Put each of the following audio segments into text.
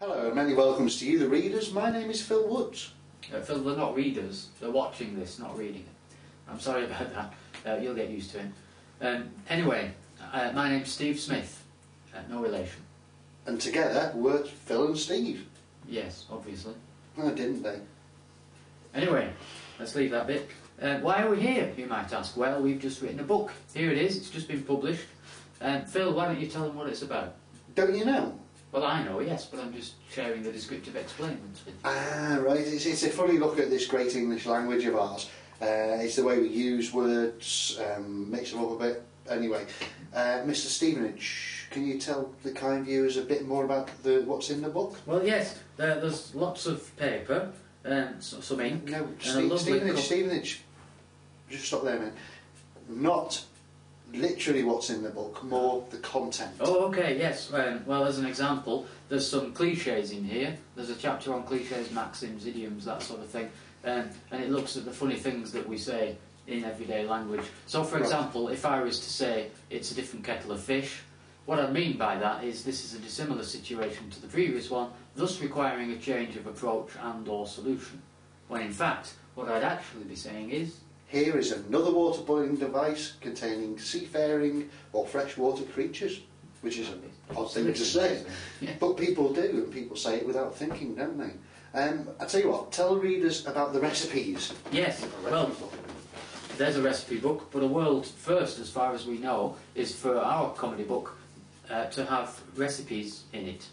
Hello and many welcomes to you, the readers. My name is Phil Woods. Phil, they're not readers, they're watching this, not reading it. I'm sorry about that, you'll get used to it. Anyway, my name's Steve Smith, no relation. And together we're Phil and Steve. Yes, obviously. Oh, didn't they? Anyway, let's leave that bit. Why are we here, you might ask? Well, we've just written a book. Here it is, it's just been published. Phil, why don't you tell them what it's about? Don't you know? Well, I know, yes, but I'm just sharing the descriptive explainments with you. Ah, right. It's a funny look at this great English language of ours. It's the way we use words, mix them up a bit. Anyway, Mr. Stevenage, can you tell the kind viewers a bit more about what's in the book? Well, yes, there's lots of paper, some ink, No, and a lovely Stevenage, just stop there a minute. Not literally what's in the book, more the content. Oh, okay, yes. Well, as an example, there's some cliches in here. There's a chapter on cliches, maxims, idioms, that sort of thing. And it looks at the funny things that we say in everyday language. So, for example, if I was to say, it's a different kettle of fish, what I mean by that is this is a dissimilar situation to the previous one, thus requiring a change of approach and or solution. When in fact, what I'd actually be saying is, here is another water boiling device containing seafaring or freshwater creatures, which is an odd thing to say, yeah. But people do, and people say it without thinking, don't they? I tell you what, tell readers about the recipes. Yes, well, there's a recipe book, but a world first, as far as we know, is for our comedy book to have recipes in it.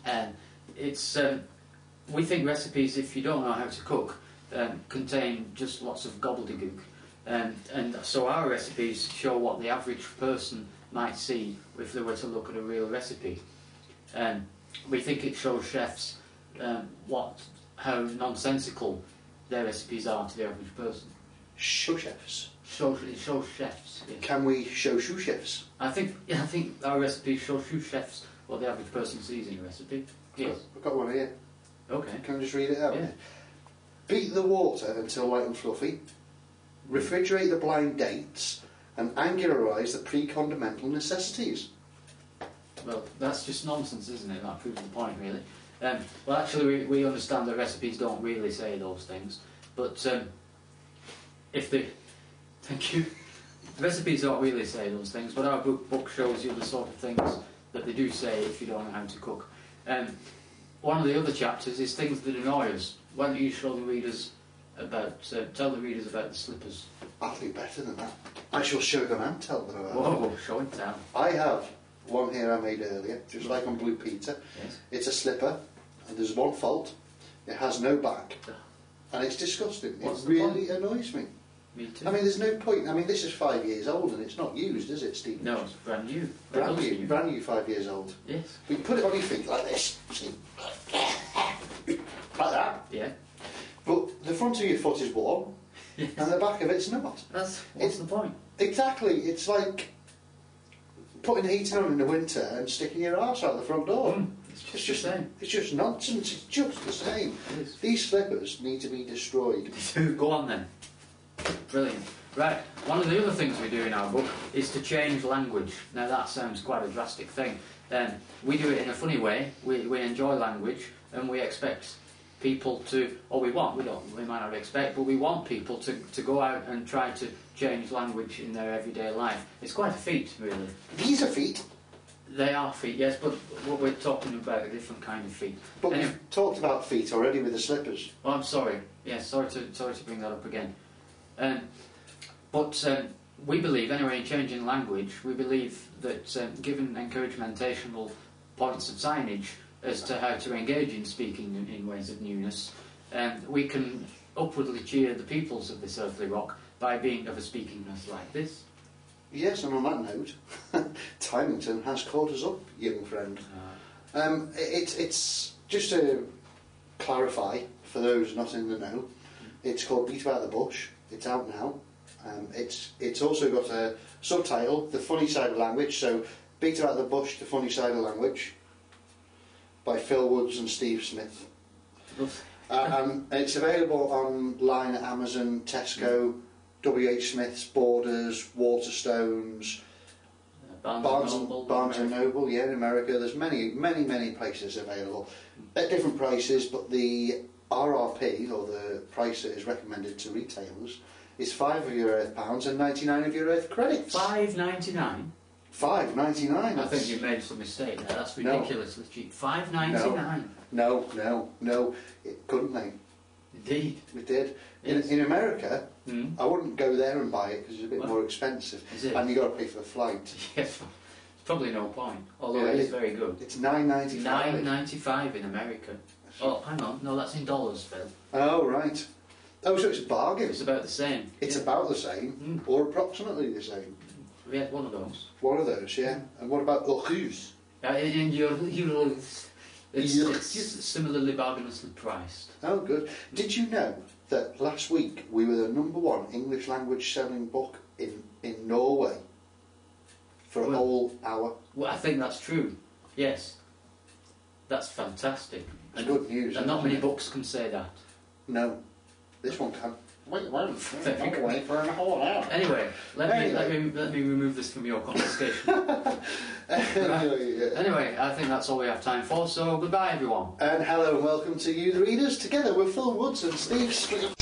And it's we think recipes, if you don't know how to cook, contain just lots of gobbledygook, and so our recipes show what the average person might see if they were to look at a real recipe. We think it shows chefs how nonsensical their recipes are to the average person. Show chefs. It shows chefs. Yes. Can we show shoe chefs? I think our recipes show shoe chefs what the average person sees in a recipe. Yes. I've got one here. Okay. Can I just read it out? Yeah. Beat the water until light and fluffy. Refrigerate the blind dates and angularise the pre-condamental necessities. Well, that's just nonsense, isn't it? That proves the point, really. Well, actually, we understand that recipes don't really say those things, but if they... Thank you. Recipes don't really say those things, but our book shows you the sort of things that they do say if you don't know how to cook. One of the other chapters is things that annoy us. Why don't you show the readers about... tell the readers about the slippers. I'll do better than that. I shall show them and tell them about Whoa, show and tell. I have one here I made earlier, just like on Blue Peter. Yes. It's a slipper, and there's one fault. It has no back, and it's disgusting. What's it the really point? annoys me. Me too. I mean, there's no point. I mean, this is 5 years old, and it's not used, is it, Steve? No, it's brand new. Brand new, 5 years old. Yes. But you put it on your feet like this, see? Like that. Yeah. But the front of your foot is warm, Yes. and the back of it's not. What's the point? Exactly. It's like putting the heating on in the winter and sticking your arse out the front door. It's just the same. It's just nonsense. It's just the same. These slippers need to be destroyed. Go on then. Brilliant. Right, one of the other things we do in our book is to change language. Now that sounds quite a drastic thing. We do it in a funny way. We enjoy language, and we expect people to, or we might not expect, but we want people to go out and try to change language in their everyday life. It's quite a feat, really. These are feet. They are feet, yes, but what we're talking about a different kind of feet. But Anyway, we've talked about feet already with the slippers. well, I'm sorry. Yes, sorry to bring that up again. But we believe, anyway, in changing language, we believe that given encouragement-ational points of signage as to how to engage in speaking in ways of newness, we can upwardly cheer the peoples of this earthly rock by being of a speakingness like this. Yes, and on that note, Tymington has caught us up, young friend. It's just to clarify, for those not in the know, it's called Beat About the Bush. It's out now. It's also got a subtitle, The Funny Side of Language, so Beat About the Bush, The Funny Side of Language, by Phil Woods and Steve Smith. It's available online at Amazon, Tesco, WH Smith's, Borders, Waterstones, Barnes and Noble, yeah, in America. There's many places available at different prices, but the RRP, or the price that is recommended to retailers, is £5 of your £8 and 99 of your £8 credits. $5.99. £5.99. I think you've made some mistake there. That's ridiculously cheap. $5.99. No, it couldn't they? Indeed. It did. In America, I wouldn't go there and buy it because it's a bit more expensive. Is it? And you got to pay for the flight. Yes. Probably no point. Although it is very good. It's $9.95. $9.95 in America. Oh, hang on. No, that's in dollars, Phil. Oh, right. Oh, so it's a bargain. It's about the same. It's about the same, or approximately the same. We had one of those. One of those, yeah. And what about Oculus? In euros, it's just similarly bargainously priced. Oh, good. Did you know that last week we were the #1 English language selling book in Norway for a whole hour? Well, I think that's true. Yes. That's fantastic. It's good news. And not many books can say that. No. This one can. Wait for a whole hour. Anyway, let me remove this from your confiscation. Anyway, I think that's all we have time for, so goodbye everyone. And hello and welcome to you, the readers, together with Phil Woods and Steve Smith.